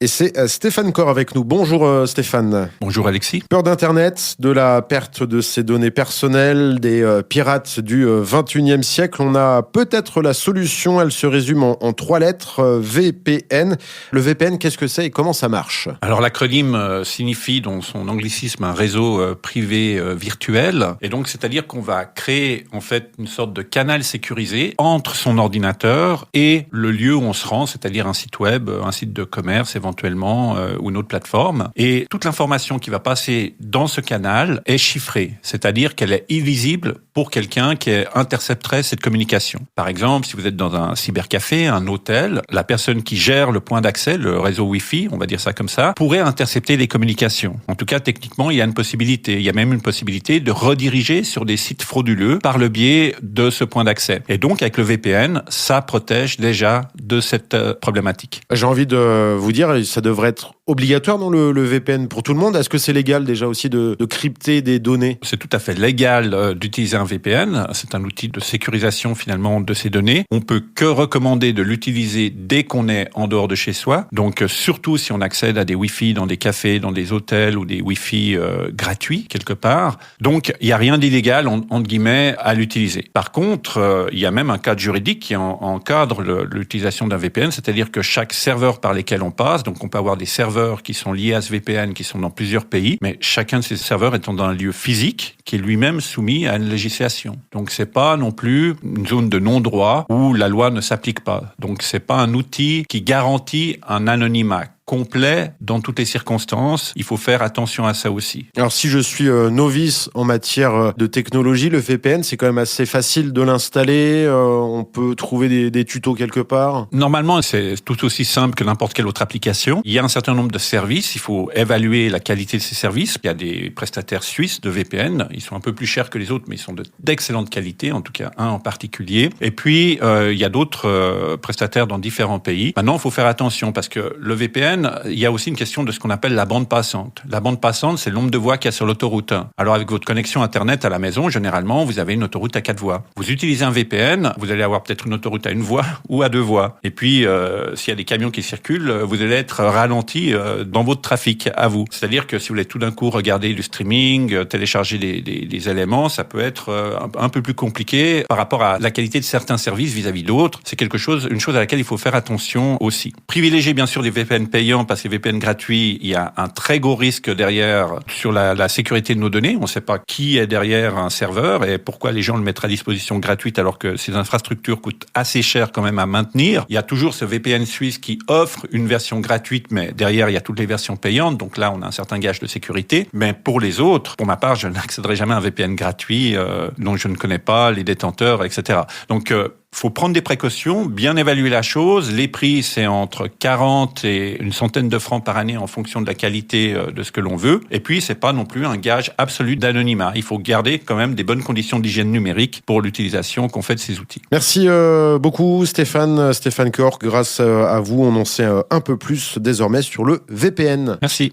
Et c'est Stéphane Corr avec nous. Bonjour Stéphane. Bonjour Alexis. Peur d'Internet, de la perte de ses données personnelles, des pirates du 21e siècle. On a peut-être la solution, elle se résume en 3 lettres, VPN. Le VPN, qu'est-ce que c'est et comment ça marche ? Alors l'acronyme signifie dans son anglicisme un réseau privé virtuel. Et donc c'est-à-dire qu'on va créer en fait une sorte de canal sécurisé entre son ordinateur et le lieu où on se rend, c'est-à-dire un site web, un site de commerce éventuellement ou une autre plateforme. Et toute l'information qui va passer dans ce canal est chiffrée, c'est-à-dire qu'elle est illisible pour quelqu'un qui intercepterait cette communication. Par exemple, si vous êtes dans un cybercafé, un hôtel, la personne qui gère le point d'accès, le réseau Wi-Fi, on va dire ça comme ça, pourrait intercepter les communications. En tout cas, techniquement, il y a une possibilité. Il y a même une possibilité de rediriger sur des sites frauduleux par le biais de ce point d'accès. Et donc, avec le VPN, ça protège déjà de cette problématique. J'ai envie de vous dire, ça devrait être obligatoire dans le VPN pour tout le monde. Est-ce que c'est légal déjà aussi de crypter des données ? C'est tout à fait légal d'utiliser un VPN. C'est un outil de sécurisation finalement de ces données. On peut que recommander de l'utiliser dès qu'on est en dehors de chez soi. Donc surtout si on accède à des Wi-Fi dans des cafés, dans des hôtels ou des Wi-Fi gratuits quelque part. Donc il n'y a rien d'illégal entre guillemets à l'utiliser. Par contre, il y a même un cadre juridique qui encadre l'utilisation d'un VPN, c'est-à-dire que chaque serveur par lesquels on passe, donc on peut avoir des serveurs qui sont liés à ce VPN, qui sont dans plusieurs pays, mais chacun de ces serveurs étant dans un lieu physique qui est lui-même soumis à une législation. Donc c'est pas non plus une zone de non-droit où la loi ne s'applique pas. Donc c'est pas un outil qui garantit un anonymat complet dans toutes les circonstances. Il faut faire attention à ça aussi. Alors si je suis novice en matière de technologie, le VPN, c'est quand même assez facile de l'installer. On peut trouver des tutos quelque part. Normalement, c'est tout aussi simple que n'importe quelle autre application. Il y a un certain nombre de services. Il faut évaluer la qualité de ces services. Il y a des prestataires suisses de VPN. Ils sont un peu plus chers que les autres, mais ils sont d'excellente qualité, en tout cas un en particulier. Et puis, il y a d'autres prestataires dans différents pays. Maintenant, il faut faire attention parce que le VPN, il y a aussi une question de ce qu'on appelle la bande passante. La bande passante, c'est le nombre de voies qu'il y a sur l'autoroute. Alors avec votre connexion Internet à la maison, généralement, vous avez une autoroute à 4 voies. Vous utilisez un VPN, vous allez avoir peut-être une autoroute à 1 voie ou à 2 voies. Et puis, s'il y a des camions qui circulent, vous allez être ralenti dans votre trafic à vous. C'est-à-dire que si vous voulez tout d'un coup regarder du streaming, télécharger des éléments, ça peut être un peu plus compliqué par rapport à la qualité de certains services vis-à-vis d'autres. C'est une chose à laquelle il faut faire attention aussi. Privilégier bien sûr des VPN payants parce que les VPN gratuits, il y a un très gros risque derrière sur la sécurité de nos données. On ne sait pas qui est derrière un serveur et pourquoi les gens le mettent à disposition gratuite alors que ces infrastructures coûtent assez cher quand même à maintenir. Il y a toujours ce VPN suisse qui offre une version gratuite, mais derrière, il y a toutes les versions payantes. Donc là, on a un certain gage de sécurité. Mais pour les autres, pour ma part, je n'accéderai jamais à un VPN gratuit dont je ne connais pas les détenteurs, etc. Donc, faut prendre des précautions, bien évaluer la chose. Les prix, c'est entre 40 et une centaine de francs par année en fonction de la qualité de ce que l'on veut. Et puis, c'est pas non plus un gage absolu d'anonymat. Il faut garder quand même des bonnes conditions d'hygiène numérique pour l'utilisation qu'on fait de ces outils. Merci beaucoup Stéphane Corr. Grâce à vous, on en sait un peu plus désormais sur le VPN. Merci.